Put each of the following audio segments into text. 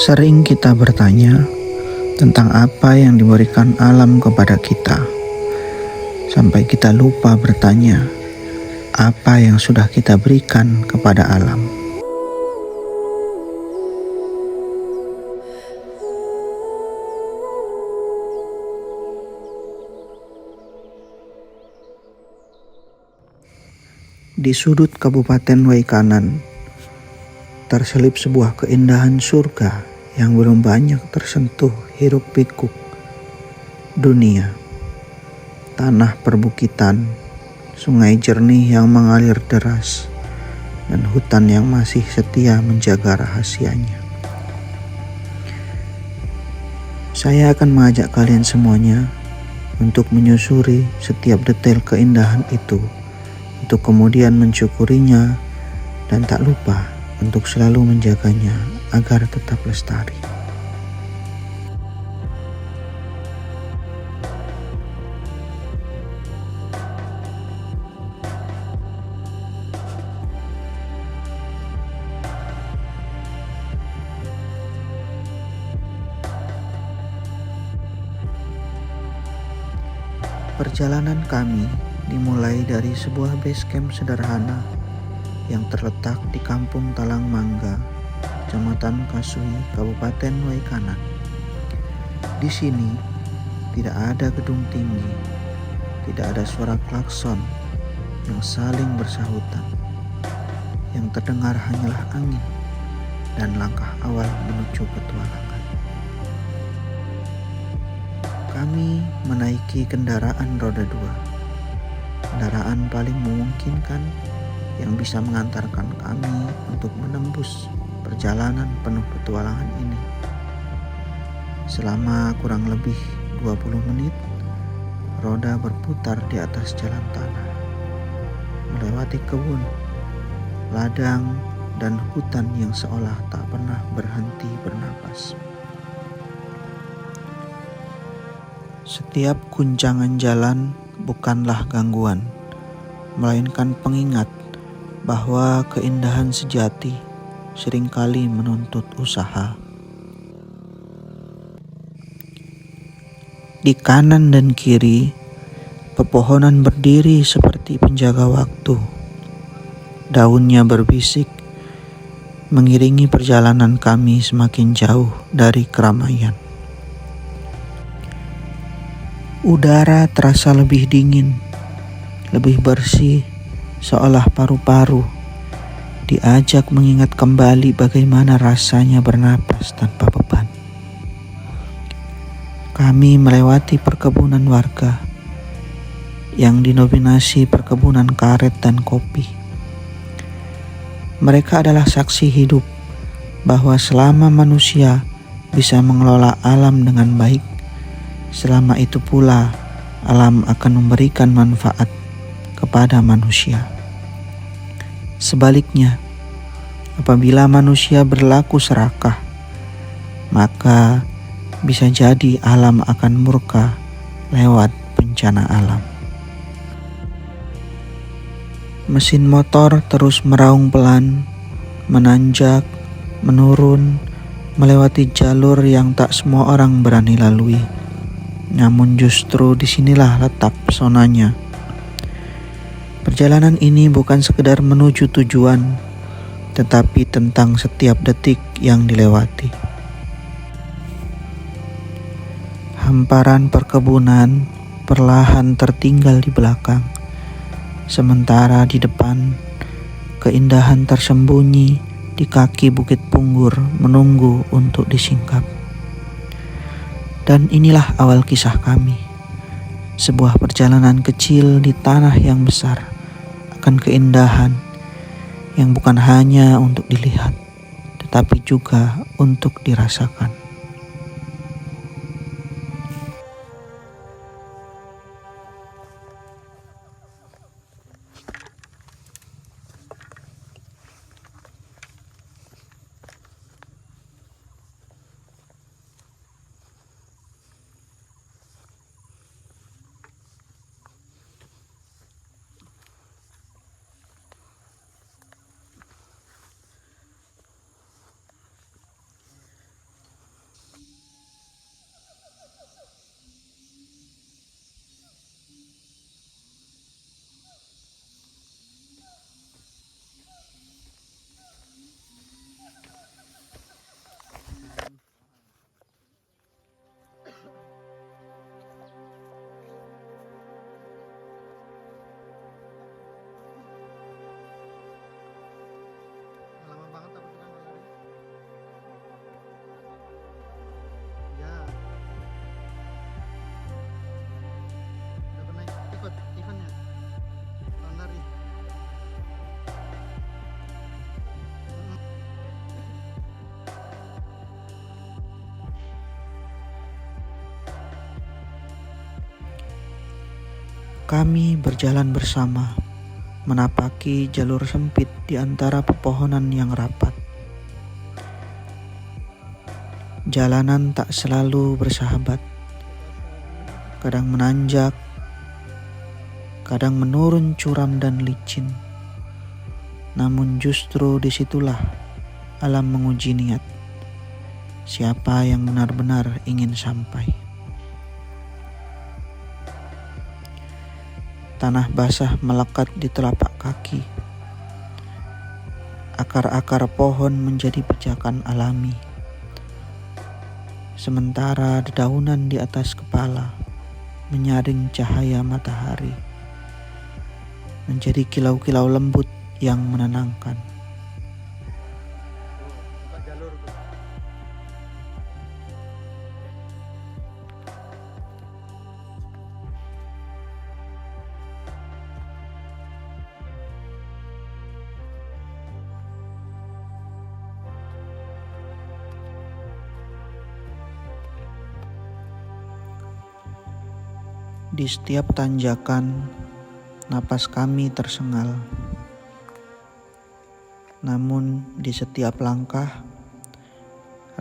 Sering kita bertanya tentang apa yang diberikan alam kepada kita, sampai kita lupa bertanya apa yang sudah kita berikan kepada alam. Di sudut Kabupaten Waikanan terselip sebuah keindahan surga yang belum banyak tersentuh hiruk pikuk dunia. Tanah perbukitan, sungai jernih yang mengalir deras, dan hutan yang masih setia menjaga rahasianya. Saya akan mengajak kalian semuanya untuk menyusuri setiap detail keindahan itu, untuk kemudian mensyukurinya dan tak lupa untuk selalu menjaganya agar tetap lestari. Perjalanan kami dimulai dari sebuah base camp sederhana yang terletak di Kampung Talang Mangga, Kecamatan Kasui, Kabupaten Waikanan. Di sini tidak ada gedung tinggi, tidak ada suara klakson yang saling bersahutan. Yang terdengar hanyalah angin dan langkah awal menuju petualangan. Kami menaiki kendaraan roda 2, kendaraan paling memungkinkan yang bisa mengantarkan kami untuk menembus perjalanan penuh petualangan ini. Selama kurang lebih 20 menit, roda berputar di atas jalan tanah, melewati kebun, ladang, dan hutan yang seolah tak pernah berhenti bernapas. Setiap guncangan jalan bukanlah gangguan, melainkan pengingat bahwa keindahan sejati seringkali menuntut usaha. Di kanan dan kiri, pepohonan berdiri seperti penjaga waktu. Daunnya berbisik, mengiringi perjalanan kami semakin jauh dari keramaian. Udara terasa lebih dingin, lebih bersih, seolah paru-paru diajak mengingat kembali bagaimana rasanya bernapas tanpa beban. Kami melewati perkebunan warga yang dinominasi perkebunan karet dan kopi. Mereka adalah saksi hidup bahwa selama manusia bisa mengelola alam dengan baik, selama itu pula alam akan memberikan manfaat kepada manusia. Sebaliknya, apabila manusia berlaku serakah, maka bisa jadi alam akan murka lewat bencana alam. Mesin motor terus meraung pelan, menanjak, menurun, melewati jalur yang tak semua orang berani lalui. Namun justru disinilah letak pesonanya. Perjalanan ini bukan sekedar menuju tujuan, tetapi tentang setiap detik yang dilewati. Hamparan perkebunan perlahan tertinggal di belakang, sementara di depan, keindahan tersembunyi di kaki Bukit Punggur menunggu untuk disingkap. Dan inilah awal kisah kami, sebuah perjalanan kecil di tanah yang besar, akan keindahan yang bukan hanya untuk dilihat, tetapi juga untuk dirasakan. Kami berjalan bersama, menapaki jalur sempit di antara pepohonan yang rapat. Jalanan tak selalu bersahabat, kadang menanjak, kadang menurun curam dan licin. Namun justru disitulah alam menguji niat, siapa yang benar-benar ingin sampai. Tanah basah melekat di telapak kaki. Akar-akar pohon menjadi pijakan alami. Sementara dedaunan di atas kepala menyaring cahaya matahari, menjadi kilau-kilau lembut yang menenangkan. Di setiap tanjakan, napas kami tersengal. Namun di setiap langkah,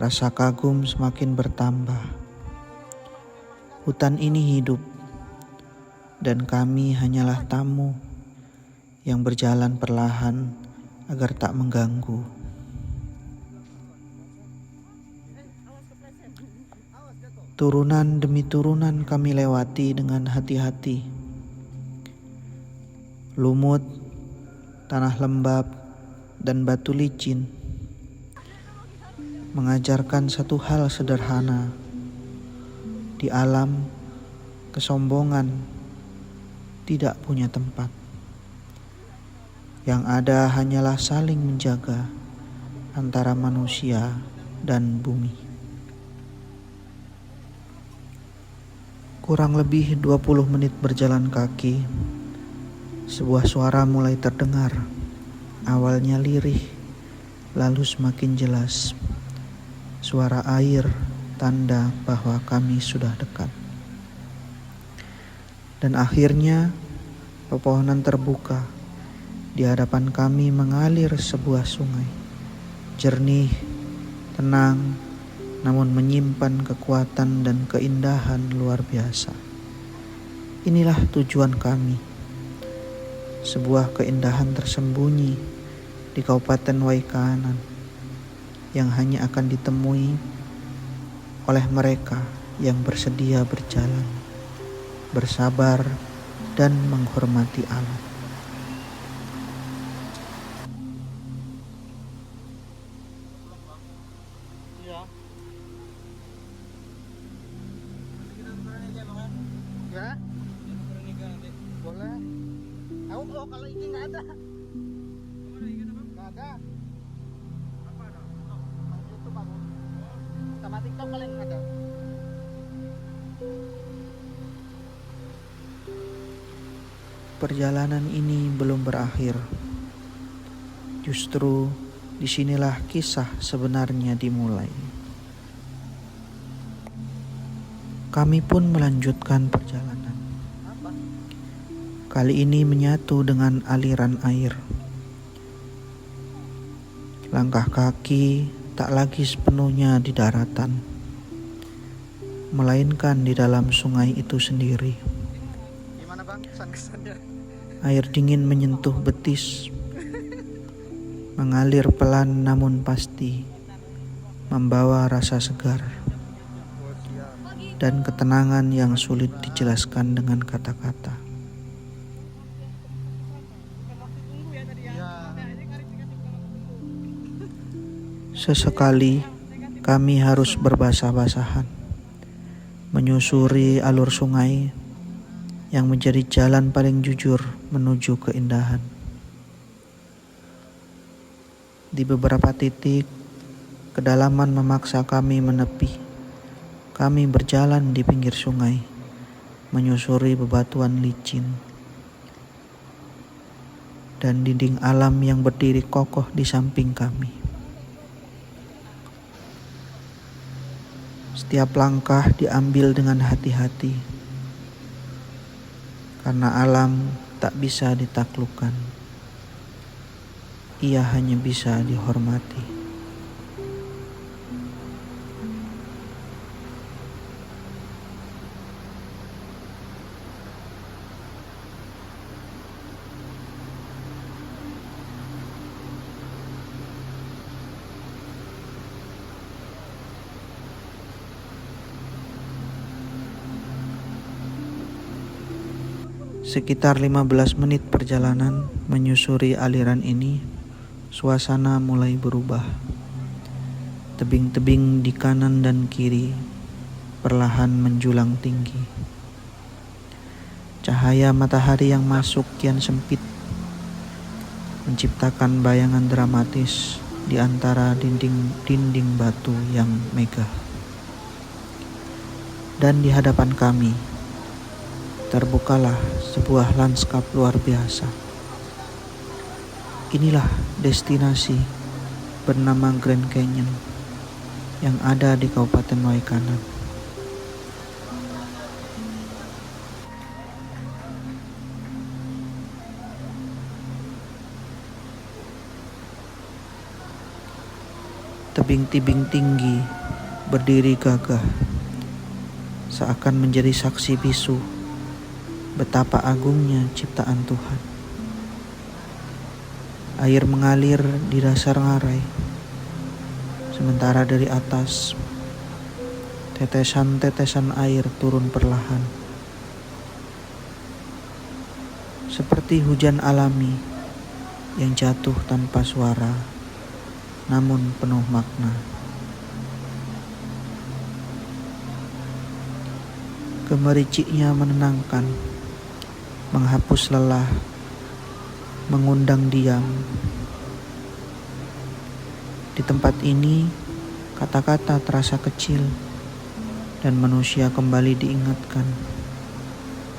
rasa kagum semakin bertambah. Hutan ini hidup, dan kami hanyalah tamu yang berjalan perlahan agar tak mengganggu. Turunan demi turunan kami lewati dengan hati-hati. Lumut, tanah lembab, dan batu licin mengajarkan satu hal sederhana. Di alam, kesombongan tidak punya tempat. Yang ada hanyalah saling menjaga antara manusia dan bumi. Kurang lebih 20 menit berjalan kaki, sebuah suara mulai terdengar. Awalnya lirih, lalu semakin jelas. Suara air, tanda bahwa kami sudah dekat. Dan akhirnya, pepohonan terbuka. Di hadapan kami mengalir sebuah sungai. Jernih, tenang, namun menyimpan kekuatan dan keindahan luar biasa. Inilah tujuan kami. Sebuah keindahan tersembunyi di Kabupaten Waikanan yang hanya akan ditemui oleh mereka yang bersedia berjalan, bersabar, dan menghormati alam. Ya, boleh. Oh, kalau ini nggak ada. Nggak ada. Apa ada? YouTube aku. Sama TikTok paling ada. Perjalanan ini belum berakhir. Justru disinilah kisah sebenarnya dimulai. Kami pun melanjutkan perjalanan. Kali ini menyatu dengan aliran air. Langkah kaki tak lagi sepenuhnya di daratan, melainkan di dalam sungai itu sendiri. Gimana bang kesan-kesannya? Air dingin menyentuh betis, mengalir pelan namun pasti, membawa rasa segar dan ketenangan yang sulit dijelaskan dengan kata-kata. Sesekali kami harus berbasah-basahan, menyusuri alur sungai yang menjadi jalan paling jujur menuju keindahan. Di beberapa titik, kedalaman memaksa kami menepi. Kami berjalan di pinggir sungai, menyusuri bebatuan licin dan dinding alam yang berdiri kokoh di samping kami. Setiap langkah diambil dengan hati-hati. Karena alam tak bisa ditaklukkan, ia hanya bisa dihormati. Sekitar 15 menit perjalanan menyusuri aliran ini, suasana mulai berubah. Tebing-tebing di kanan dan kiri perlahan menjulang tinggi. Cahaya matahari yang masuk kian sempit, menciptakan bayangan dramatis di antara dinding batu yang megah. Dan di hadapan kami, terbukalah sebuah lanskap luar biasa. Inilah destinasi bernama Grand Canyon yang ada di Kabupaten Waikanan. Tebing-tebing tinggi berdiri gagah, seakan menjadi saksi bisu betapa agungnya ciptaan Tuhan. Air mengalir di dasar ngarai, sementara dari atas tetesan-tetesan air turun perlahan, seperti hujan alami yang jatuh tanpa suara, namun penuh makna. Gemericiknya menenangkan, menghapus lelah, mengundang diam. Di tempat ini, kata-kata terasa kecil dan manusia kembali diingatkan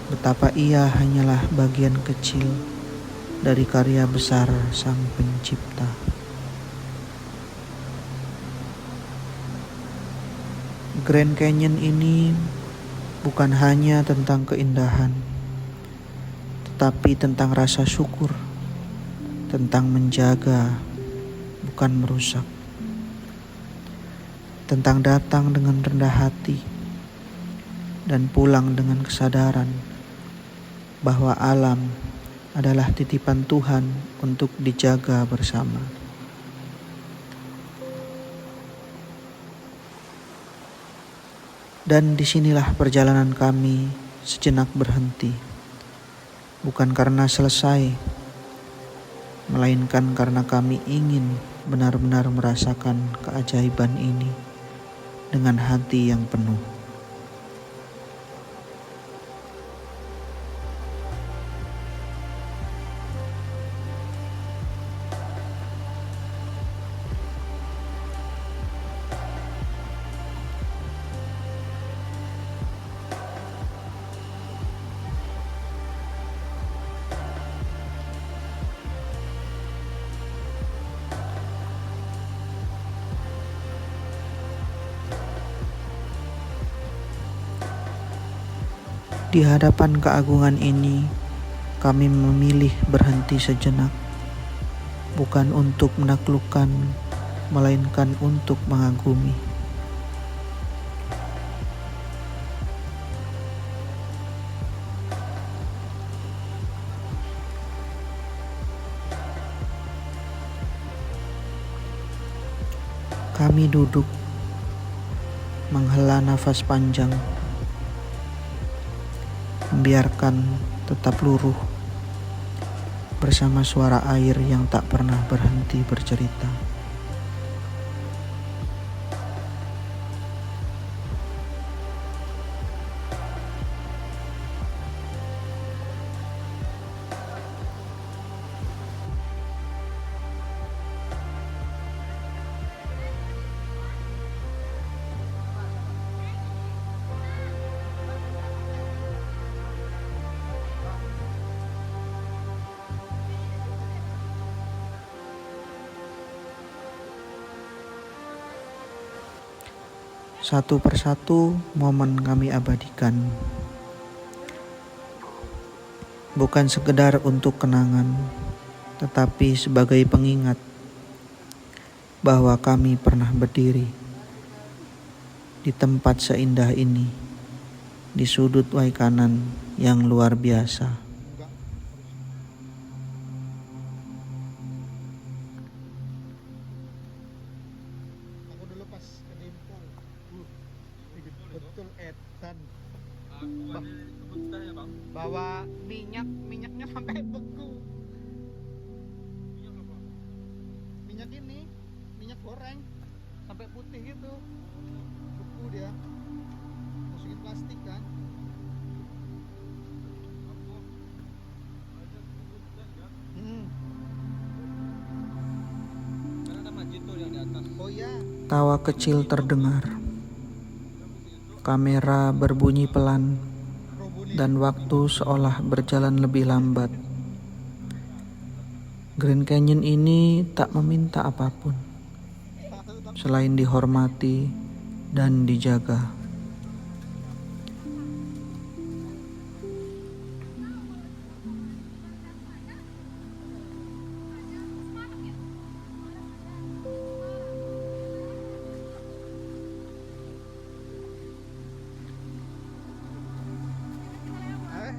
betapa ia hanyalah bagian kecil dari karya besar Sang Pencipta. Grand Canyon ini bukan hanya tentang keindahan, tetapi tentang rasa syukur, tentang menjaga, bukan merusak, tentang datang dengan rendah hati dan pulang dengan kesadaran bahwa alam adalah titipan Tuhan untuk dijaga bersama. Dan disinilah perjalanan kami sejenak berhenti. Bukan karena selesai, melainkan karena kami ingin benar-benar merasakan keajaiban ini dengan hati yang penuh. Di hadapan keagungan ini, kami memilih berhenti sejenak, bukan untuk menaklukkan, melainkan untuk mengagumi. Kami duduk, menghela nafas panjang, membiarkan tetap luruh bersama suara air yang tak pernah berhenti bercerita. Satu persatu momen kami abadikan. bukan sekedar untuk kenangan, tetapi sebagai pengingat bahwa kami pernah berdiri di tempat seindah ini, di sudut Waikanan yang luar biasa. Enggak, aku dulu pas ke Dempo, betul edan. Bawa minyaknya sampai beku. Minyak ini, minyak goreng sampai putih gitu, beku dia. Masukin plastik kan. Kan ada masjid tuh yang di atas. Oh iya. Tawa kecil terdengar. Kamera berbunyi pelan dan waktu seolah berjalan lebih lambat. Grand Canyon ini tak meminta apapun selain dihormati dan dijaga.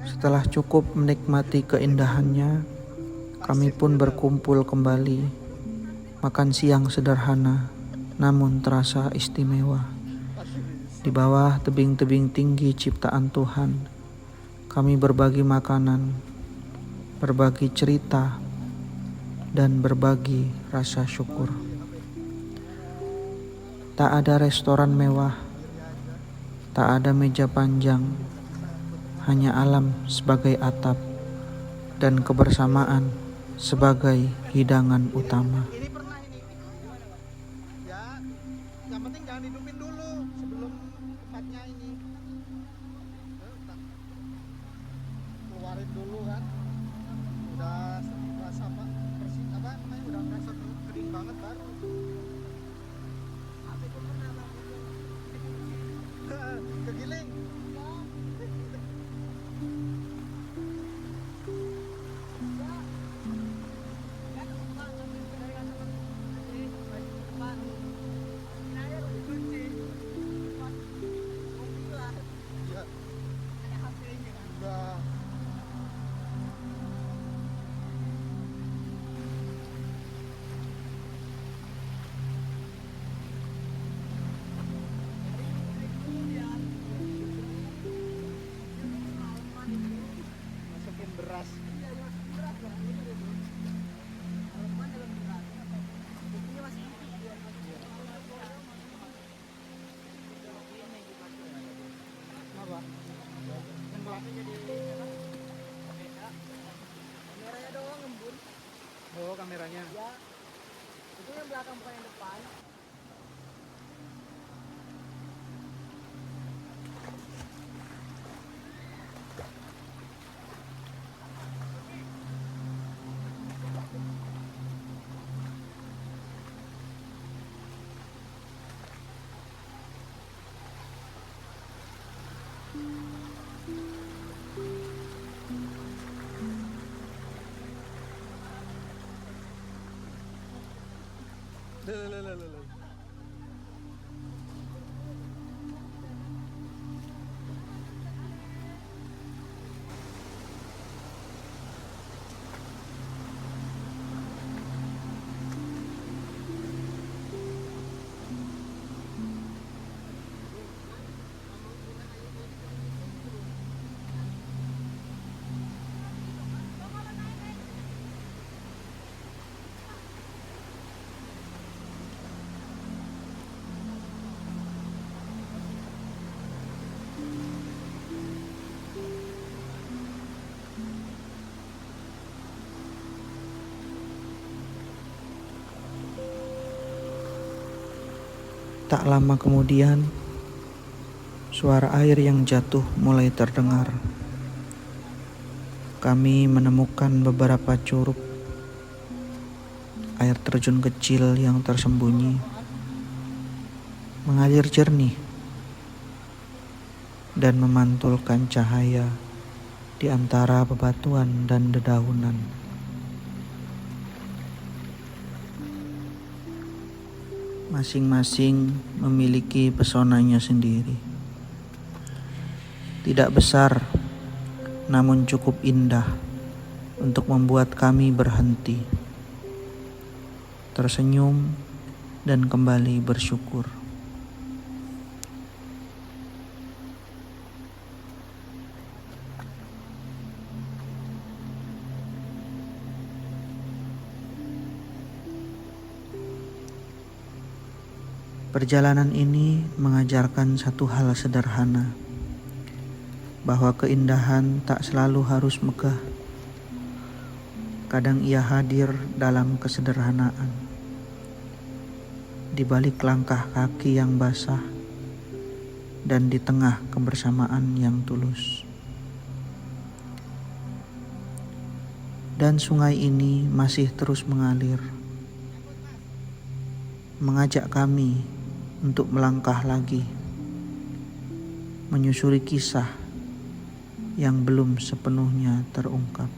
Setelah cukup menikmati keindahannya, kami pun berkumpul kembali, makan siang sederhana namun terasa istimewa. Di bawah tebing-tebing tinggi ciptaan Tuhan, kami berbagi makanan, berbagi cerita, dan berbagi rasa syukur. Tak ada restoran mewah, tak ada meja panjang, hanya alam sebagai atap dan kebersamaan sebagai hidangan utama. Ini pernah ini. Ya, yang penting jangan hidupin dulu sebelum tempatnya ini. Tak keluarin dulu kan. Udah rasa apa? Bersih apa namanya? Udah rasa kering banget baru. Kegiling. Udah. Masukin beras. Apa? Kameranya doang ngembun. Oh, kameranya. Ya, itu yang belakang bukan yang depan. Tak lama kemudian, suara air yang jatuh mulai terdengar. Kami menemukan beberapa curug, air terjun kecil yang tersembunyi, mengalir jernih dan memantulkan cahaya di antara bebatuan dan dedaunan. Masing-masing memiliki pesonanya sendiri. Tidak besar, namun cukup indah untuk membuat kami berhenti, tersenyum, dan kembali bersyukur. Perjalanan ini mengajarkan satu hal sederhana, bahwa keindahan tak selalu harus megah. Kadang ia hadir dalam kesederhanaan, di balik langkah kaki yang basah, dan di tengah kebersamaan yang tulus. Dan sungai ini masih terus mengalir, mengajak kami untuk melangkah lagi, menyusuri kisah yang belum sepenuhnya terungkap.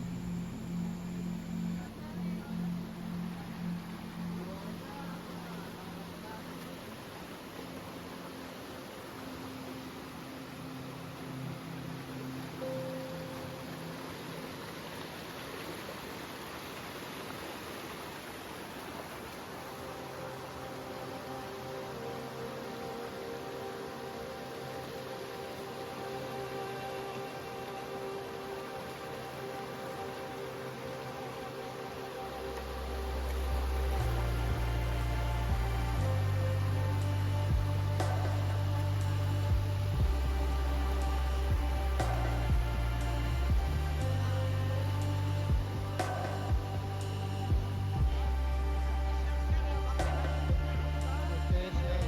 Oke, siap.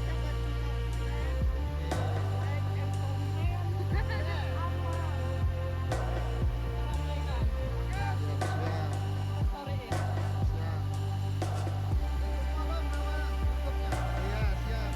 Iya, siap.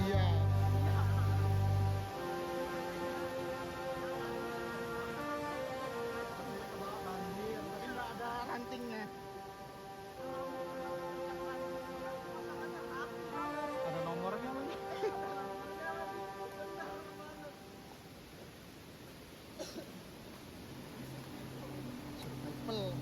Iya. Banjir, tapi nggak ada rantingnya. Ada nomornya lagi. Survival.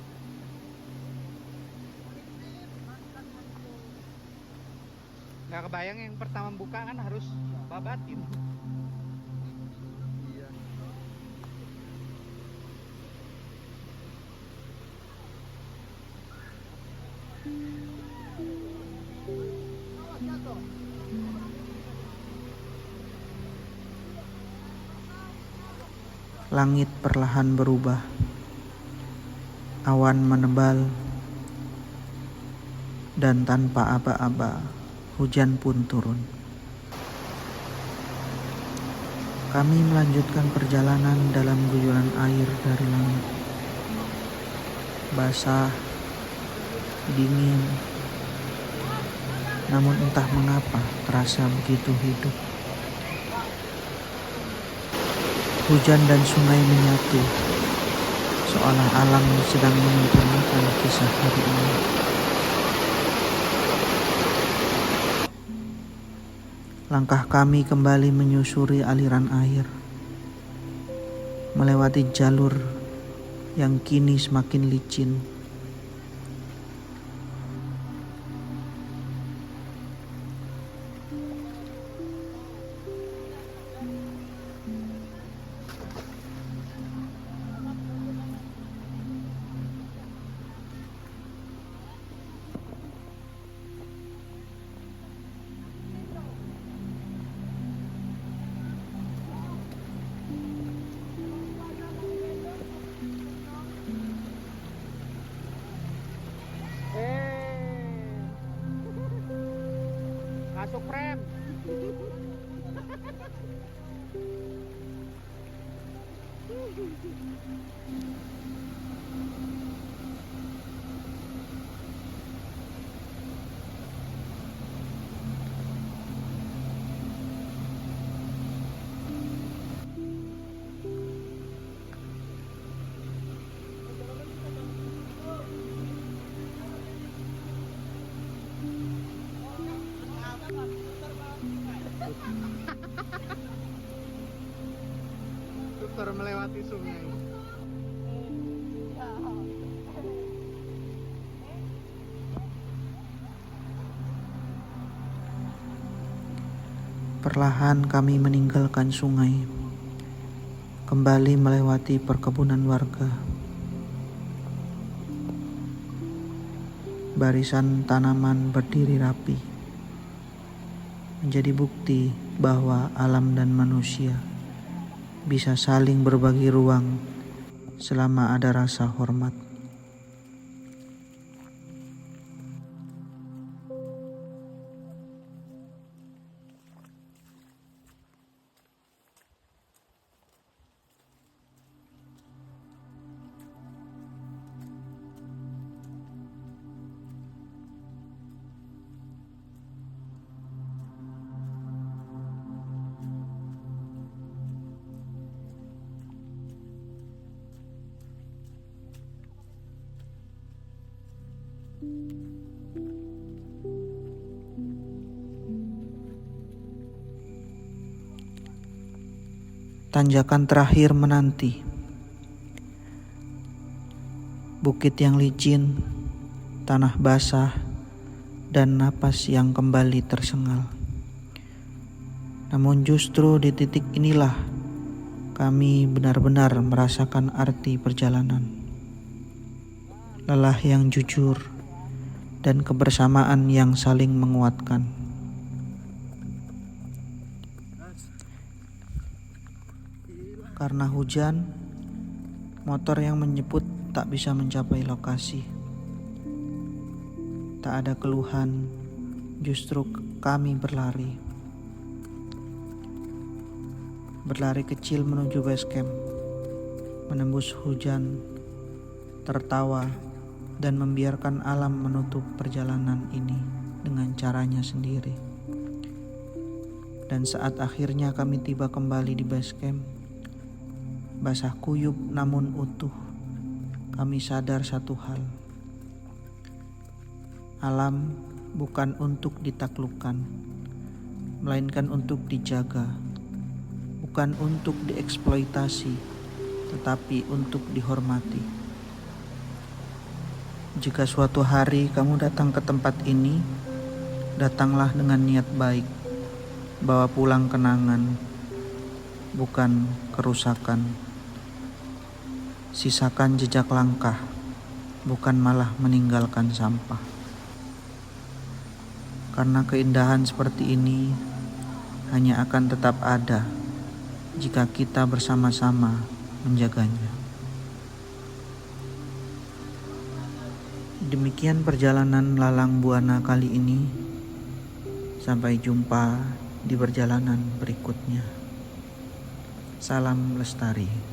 Nggak kebayang yang pertama buka kan harus babatin. Iya. Langit perlahan berubah, awan menebal, dan tanpa aba-aba, hujan pun turun. Kami melanjutkan perjalanan dalam guyuran air dari langit. Basah, dingin, namun entah mengapa terasa begitu hidup. Hujan dan sungai menyatu, seolah alam sedang menyempurnakan kisah hari ini. Langkah kami kembali menyusuri aliran air, melewati jalur yang kini semakin licin. Masuk frame. Putar melewati sungai. Perlahan kami meninggalkan sungai, kembali melewati perkebunan warga. Barisan tanaman berdiri rapi, menjadi bukti bahwa alam dan manusia bisa saling berbagi ruang selama ada rasa hormat. Tanjakan terakhir menanti. Bukit yang licin, tanah basah, dan napas yang kembali tersengal. Namun justru di titik inilah kami benar-benar merasakan arti perjalanan. Lelah yang jujur dan kebersamaan yang saling menguatkan. Karena hujan, motor yang menjemput tak bisa mencapai lokasi. Tak ada keluhan, justru kami berlari. Berlari kecil menuju base camp, menembus hujan, tertawa, dan membiarkan alam menutup perjalanan ini dengan caranya sendiri. Dan saat akhirnya kami tiba kembali di base camp, basah kuyup namun utuh, kami sadar satu hal. Alam bukan untuk ditaklukkan, melainkan untuk dijaga. Bukan untuk dieksploitasi, tetapi untuk dihormati. Jika suatu hari kamu datang ke tempat ini, datanglah dengan niat baik. Bawa pulang kenangan, bukan kerusakan. Sisakan jejak langkah, bukan malah meninggalkan sampah. Karena keindahan seperti ini hanya akan tetap ada jika kita bersama-sama menjaganya. Demikian perjalanan Lalang Buana kali ini. Sampai jumpa di perjalanan berikutnya. Salam lestari.